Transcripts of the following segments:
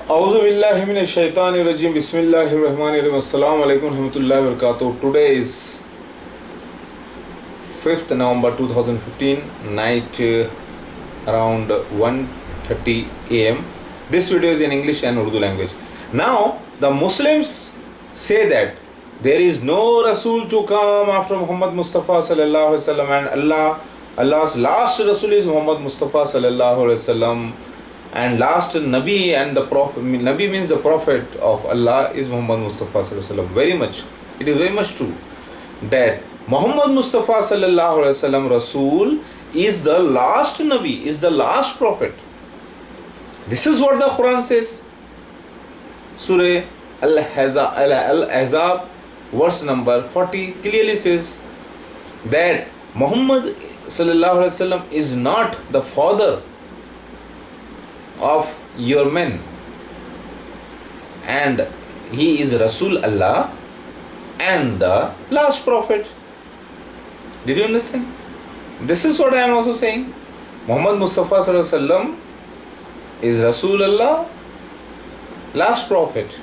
Auzu billahi minash shaitani rajim. Bismillahir rahmanir rahim. Assalamu alaikum warahmatullahi wabarakatuh. Today is 5th November 2015, night around 1:30 a.m. This video is in English and Urdu language. Now, the Muslims say that there is no Rasul to come after Muhammad Mustafa sallallahu alaihi wasallam, and Allah's last Rasul is Muhammad Mustafa sallallahu alaihi wasallam, and last Nabi and the Prophet. Nabi means the Prophet of Allah is Muhammad Mustafa sallallahu alaihi wasallam. Very much, it is very much true that Muhammad Mustafa sallallahu alaihi wasallam Rasul is the last Nabi, is the last Prophet. This is what the Quran says. Surah Al-Ahzab verse number 40 clearly says that Muhammad sallallahu alaihi wasallam is not the father of your men, and he is Rasul Allah and the last prophet. Did you understand? This is what I am also saying. Muhammad Mustafa sallallahu alaihi wasallam is Rasul Allah, last prophet.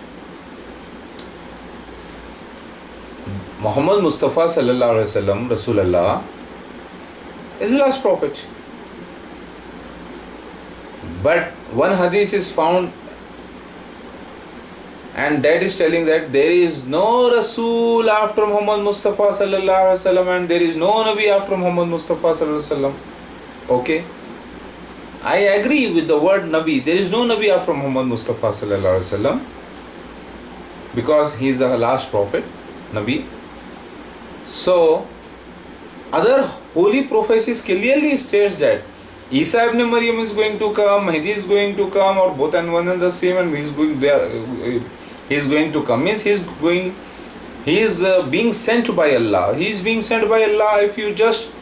Muhammad Mustafa sallallahu alaihi wasallam, Rasul Allah, is the last prophet. But one hadith is found, and that is telling that there is no Rasul after Muhammad Mustafa sallallahu alaihi wasallam, and there is no Nabi after Muhammad Mustafa sallallahu alaihi wasallam. Okay, I agree with the word Nabi. There is no Nabi after Muhammad Mustafa sallallahu alaihi wasallam because he is the last prophet, Nabi. So, other holy prophecies clearly states that Isa ibn Maryam is going to come, Mahdi is going to come, or both and one and the same, and he is going there. He is going to come. Means he is being sent by Allah. He is being sent by Allah. If you just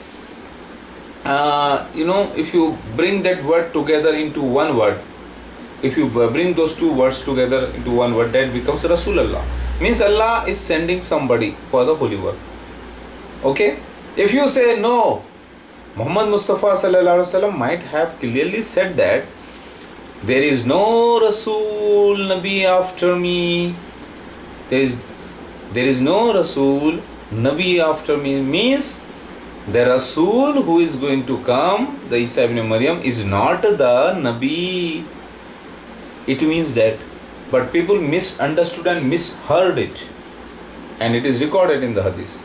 if you bring that word together into one word, if you bring those two words together into one word, that becomes Rasulullah. Means Allah is sending somebody for the holy work. Okay? If you say no, Muhammad Mustafa sallallahu alaihi wasallam might have clearly said that there is no Rasul Nabi after me. There is no Rasul Nabi after me. Means the Rasul who is going to come, the Isa ibn Maryam, is not the Nabi. It means that. But people misunderstood and misheard it. And it is recorded in the hadith.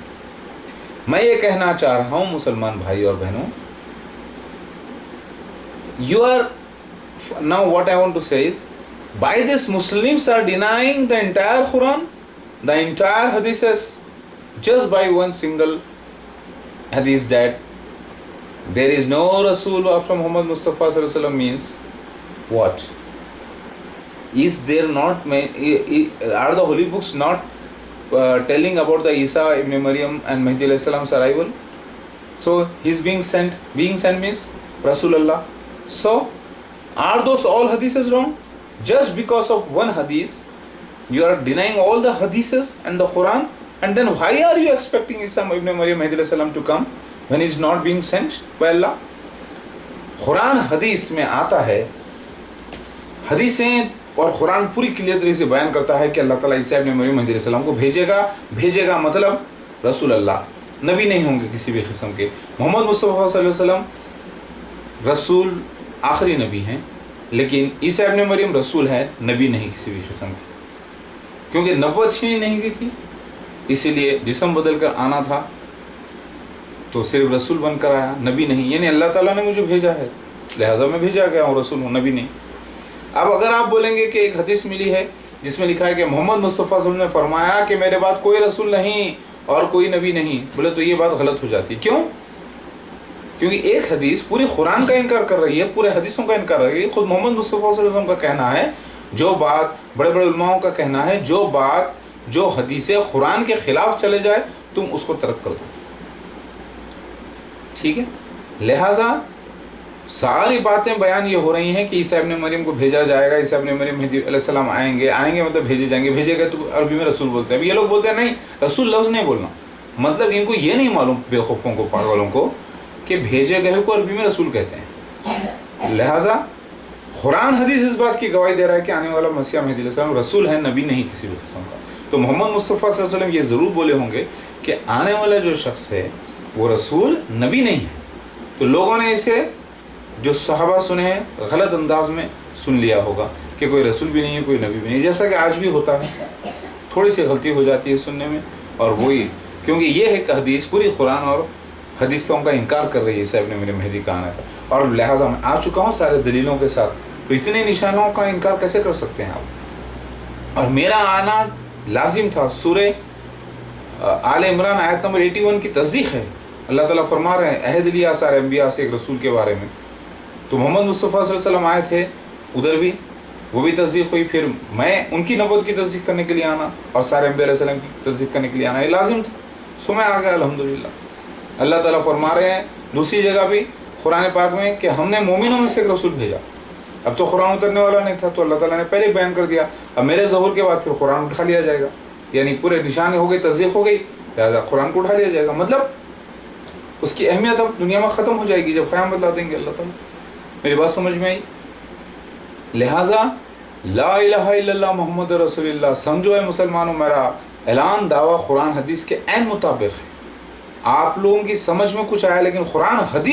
मैं ये कहना चाह रहा हूँ मुसलमान भाई और बहनों, you are now what I want to say is, by this Muslims are denying the entire Quran, the entire hadiths, just by one single hadith that there is no Rasul after Muhammad Mustafa sallallahu alaihi wasallam. Means what? Is there not? Are the holy books not telling about the Isa ibn Maryam and Mahdi alayhi salam's arrival? So he is being sent. Being sent means Rasulullah. So are those all hadiths wrong? Just because of one hadith, you are denying all the hadiths and the Quran, and then why are you expecting Isa ibn Maryam Mahdi alayhi salam to come when he is not being sent by Allah? Quran hadith में आता है, हदीसें और कुरान पूरी clear तरीके से बयान करता है कि अल्लाह ताला ईसा इब्न मरियम महदी अलैहि सलाम को भेजेगा मतलब रसूल अल्लाह, नबी नहीं होंगे किसी भी किस्म के। मोहम्मद मुस्तफ़ा सल्लल्लाहु अलैहि वसल्लम रसूल आखिरी नबी हैं, लेकिन ईसा इब्न मरियम रसूल है, नबी नहीं किसी भी किस्म के, क्योंकि नबूवत छीनी नहीं गई थी, इसीलिए जिस्म बदल कर आना था, तो सिर्फ रसूल बनकर आया, नबी नहीं। यानी अल्लाह ताला ने मुझे भेजा है, लिहाजा मैं भेजा गया हूँ, रसूल हूँ, नबी नहीं। अब अगर आप बोलेंगे कि एक हदीस मिली है जिसमें लिखा है कि मोहम्मद मुस्तफ़ा सल्लल्लाहु अलैहि वसल्लम ने फरमाया कि मेरे बाद कोई रसूल नहीं और कोई नबी नहीं, बोले तो ये बात गलत हो जाती है। क्यों? क्योंकि एक हदीस पूरी कुरान का इनकार कर रही है, पूरे हदीसों का इनकार कर रही है। खुद मोहम्मद मुस्तफ़ा सल्लल्लाहु अलैहि वसल्लम का कहना है, जो बात बड़े बड़े उलमाओं का कहना है, जो हदीस कुरान के खिलाफ चले जाए तुम उसको तर्क कर दो। ठीक है? लिहाजा सारी बातें बयान ये हो रही हैं कि ईसा इब्न मरियम को भेजा जाएगा, ईसा इब्न मरियम महदी अलैहिस्सलाम आएंगे मतलब भेजे जाएंगे। भेजेगा तो अरबी में रसूल बोलते हैं। अब ये लोग बोलते हैं नहीं, रसूल लफ्ज़ नहीं बोलना, मतलब इनको ये नहीं मालूम, बेवकूफ़ों को, पागलों को, कि भेजे गए को अरबी में रसूल कहते हैं। लिहाजा قرآن حدیث اس بات کی گواہی دے رہا ہے کہ آنے والا مسیح مہدی علیہ السلام رسول ہے، نبی نہیں کسی بھی قسم کا. تو محمد مصطفیٰ صلی اللہ علیہ وسلم یہ ضرور بولے ہوں گے کہ آنے والا جو شخص ہے وہ رسول نبی نہیں ہے. تو لوگوں نے اسے جو صحابہ سنے ہیں غلط انداز میں سن لیا ہوگا کہ کوئی رسول بھی نہیں ہے، کوئی نبی بھی نہیں، جیسا کہ آج بھی ہوتا ہے. تھوڑی سی غلطی ہو جاتی ہے سننے میں، اور وہی کیونکہ یہ ایک حدیث پوری قرآن اور حدیثوں کا انکار کر رہی ہے عیسیٰ ابن مریم مہدی کا آنے کا، اور لہٰذا میں آ چکا ہوں سارے دلیلوں کے ساتھ. تو اتنے نشانوں کا انکار کیسے کر سکتے ہیں آپ؟ اور میرا آنا لازم تھا. سورہ آل عمران آیت نمبر 81 کی تصدیق ہے. اللہ تعالیٰ فرما رہے ہیں عہد لیا سارے انبیاء سے ایک رسول کے بارے میں. تو محمد مصطفیٰ صلی اللہ علیہ وسلم آئے تھے ادھر بھی، وہ بھی تصدیق ہوئی. پھر میں ان کی نبوت کی تصدیق کرنے کے لیے آنا اور سارے انبیاء علیہ السلام کی تصدیق کرنے کے لیے آنا یہ لازم تھا. سو میں آ گیا الحمدللہ. اللہ تعالیٰ فرما رہے ہیں دوسری جگہ بھی قرآن پاک میں کہ ہم نے مومنوں میں سے ایک رسول بھیجا. اب تو قرآن اترنے والا نہیں تھا تو اللہ تعالیٰ نے پہلے بیان کر دیا اب میرے ظہور کے بعد پھر قرآن اٹھا لیا جائے گا، یعنی پورے نشان ہو گئی، تصدیق ہو گئی، لہٰذا قرآن کو اٹھا لیا جائے گا. مطلب اس کی اہمیت اب دنیا میں ختم ہو جائے گی جب قیامت لا دیں گے اللہ تعالیٰ. میری بات سمجھ میں آئی؟ لہٰذا لا الہ الا اللہ محمد رسول اللہ سمجھو اے مسلمانوں، میرا اعلان دعویٰ قرآن حدیث کے عین مطابق ہے. آپ لوگوں کی سمجھ میں کچھ آیا لیکن قرآن حدیث